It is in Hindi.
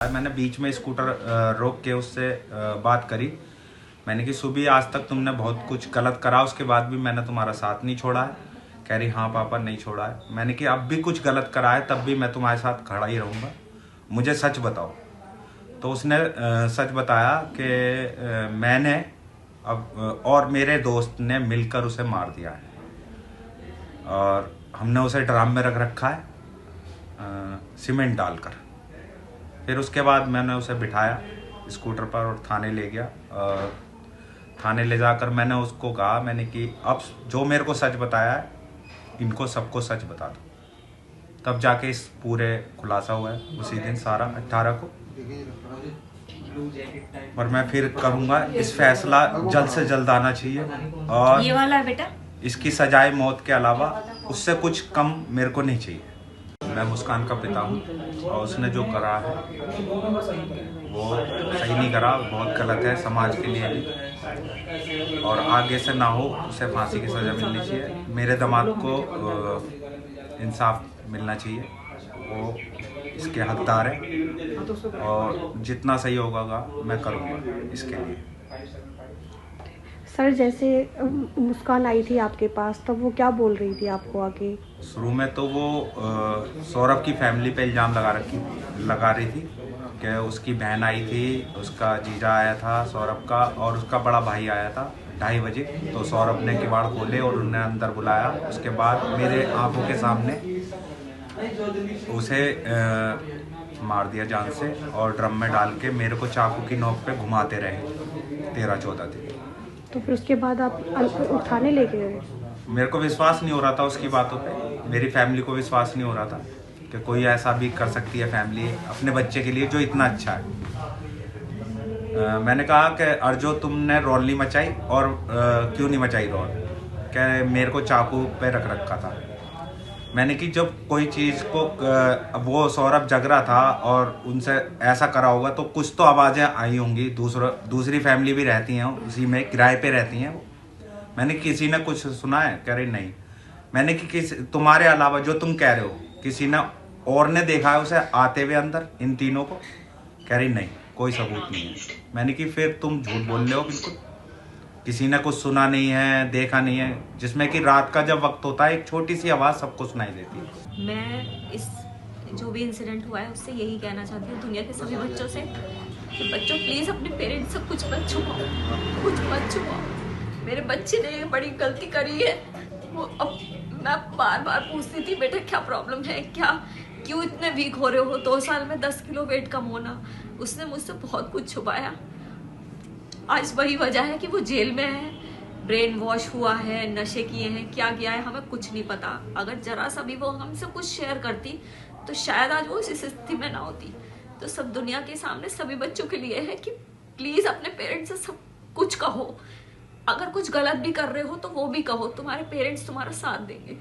मैंने बीच में स्कूटर रोक के उससे बात करी। मैंने कि सुबह आज तक तुमने बहुत कुछ गलत करा, उसके बाद भी मैंने तुम्हारा साथ नहीं छोड़ा है। कह रही हाँ पापा नहीं छोड़ा है। मैंने कि अब भी कुछ गलत करा है तब भी मैं तुम्हारे साथ खड़ा ही रहूँगा, मुझे सच बताओ। तो उसने सच बताया कि मैंने अब और मेरे दोस्त ने मिलकर उसे मार दिया है और हमने उसे ड्राम में रख रखा है सीमेंट डालकर। फिर उसके बाद मैंने उसे बिठाया स्कूटर पर और थाने ले गया। और थाने ले जाकर मैंने उसको कहा, मैंने कि अब जो मेरे को सच बताया है इनको सबको सच बता दो। तब जाके इस पूरे खुलासा हुआ है उसी दिन सारा 18 को। और मैं फिर करूँगा, इस फैसला जल्द से जल्द आना चाहिए और ये वाला है बेटा, इसकी सजाए मौत के अलावा उससे कुछ कम मेरे को नहीं चाहिए। मैं मुस्कान का पिता हूँ और उसने जो करा है वो सही नहीं करा, बहुत गलत है समाज के लिए भी। और आगे से ना हो, उसे फांसी की सज़ा मिलनी चाहिए। मेरे दामाद को इंसाफ मिलना चाहिए, वो इसके हकदार है और जितना सही होगा मैं करूँगा इसके लिए। सर जैसे मुस्कान आई थी आपके पास तब वो क्या बोल रही थी आपको आगे? शुरू में तो वो सौरभ की फैमिली पे इल्ज़ाम लगा रही थी कि उसकी बहन आई थी, उसका जीजा आया था सौरभ का और उसका बड़ा भाई आया था 2:30 बजे। तो सौरभ ने किवाड़ खोले और उन्हें अंदर बुलाया। उसके बाद मेरे आंखों के सामने उसे मार दिया जान से और ड्रम में डाल के मेरे को चाकू की नोक पे घुमाते रहे 13-14 दिन। तो फिर उसके बाद आप थाने लेके गए? मेरे को विश्वास नहीं हो रहा था उसकी बातों पे, मेरी फैमिली को विश्वास नहीं हो रहा था कि कोई ऐसा भी कर सकती है फैमिली अपने बच्चे के लिए जो इतना अच्छा है। मैंने कहा कि अर्जो तुमने रौल नहीं मचाई और क्यों नहीं मचाई रौल? क्या मेरे को चाकू पे रख रखा था। मैंने कि जब कोई चीज़ को वो सौरभ जग रहा था और उनसे ऐसा करा होगा तो कुछ तो आवाज़ें आई होंगी। दूसरी फैमिली भी रहती हैं उसी में, किराए पे रहती हैं वो। मैंने किसी ने कुछ सुना है? कह रही नहीं। मैंने कि तुम्हारे अलावा जो तुम कह रहे हो किसी ने और ने देखा है उसे आते हुए अंदर इन तीनों को? कह रही नहीं, कोई सबूत नहीं है। मैंने कि फिर तुम झूठ बोल रहे हो बिल्कुल, किसी ने कुछ सुना नहीं है, देखा नहीं है, जिसमें कि रात का जब वक्त होता है एक छोटी सी आवाज़ सबको सुनाई देती है। मैं इस जो भी इंसिडेंट हुआ है उससे यही कहना चाहती हूँ दुनिया के सभी बच्चों से कि बच्चों प्लीज़ अपने पेरेंट्स से कुछ मत छुपाओ, कुछ मत छुपाओ। मेरे बच्चे ने बड़ी गलती करी है। वो अब मैं बार बार पूछती थी बेटा क्या प्रॉब्लम है, क्या क्यों इतने वीक हो रहे हो? 2 साल में 10 किलो वेट कम होना। उसने मुझसे बहुत कुछ छुपाया। आज वही वजह है कि वो जेल में है, ब्रेन वॉश हुआ है, नशे किए हैं, क्या किया है हमें कुछ नहीं पता। अगर जरा सा भी वो हमसे कुछ शेयर करती तो शायद आज वो इस स्थिति में ना होती। तो सब दुनिया के सामने सभी बच्चों के लिए है कि प्लीज अपने पेरेंट्स से सब कुछ कहो। अगर कुछ गलत भी कर रहे हो तो वो भी कहो, तुम्हारे पेरेंट्स तुम्हारा साथ देंगे।